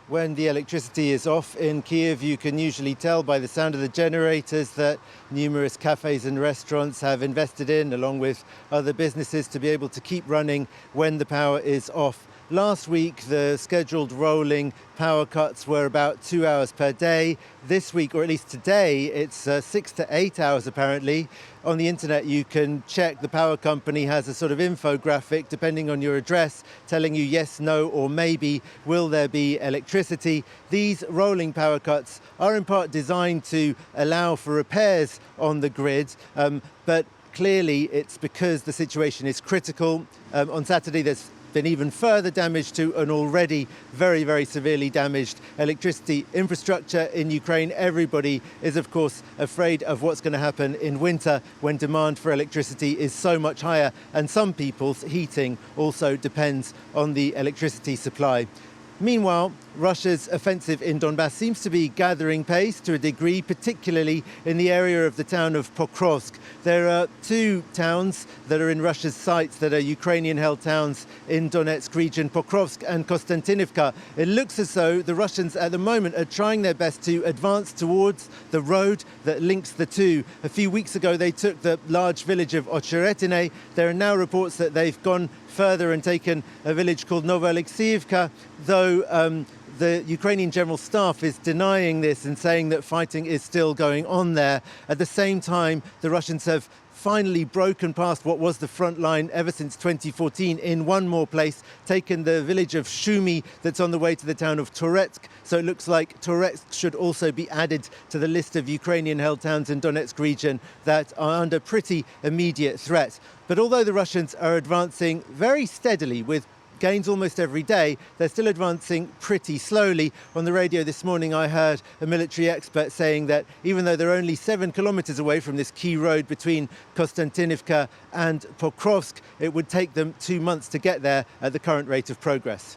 When the electricity is off in Kyiv, you can usually tell by the sound of the generators that numerous cafes and restaurants have invested in, along with other businesses, to be able to keep running when the power is off. Last week, the scheduled rolling power cuts were about 2 hours per day. This week, or at least today, it's 6 to 8 hours apparently. On the internet, you can check. The power company has a sort of infographic, depending on your address, telling you yes, no, or maybe will there be electricity. These rolling power cuts are in part designed to allow for repairs on the grid, but clearly it's because the situation is critical. On Saturday, there's been even further damage to an already very, very severely damaged electricity infrastructure in Ukraine. Everybody is, of course, afraid of what's going to happen in winter when demand for electricity is so much higher, and some people's heating also depends on the electricity supply. Meanwhile, Russia's offensive in Donbass seems to be gathering pace to a degree, particularly in the area of the town of Pokrovsk. There are two towns that are in Russia's sights that are Ukrainian-held towns in Donetsk region, Pokrovsk and Konstantinivka. It looks as though the Russians at the moment are trying their best to advance towards the road that links the two. A few weeks ago, they took the large village of Ocheretine. There are now reports that they've gone further and taken a village called Novoalexeyevka, though the Ukrainian General Staff is denying this and saying that fighting is still going on there. At the same time, the Russians have finally broken past what was the front line ever since 2014 in one more place, taken the village of Shumi that's on the way to the town of Toretsk. So it looks like Toretsk should also be added to the list of Ukrainian-held towns in Donetsk region that are under pretty immediate threat. But although the Russians are advancing very steadily with gains almost every day, they're still advancing pretty slowly. On the radio this morning, I heard a military expert saying that even though they're only 7 kilometers away from this key road between Konstantinivka and Pokrovsk, it would take them 2 months to get there at the current rate of progress.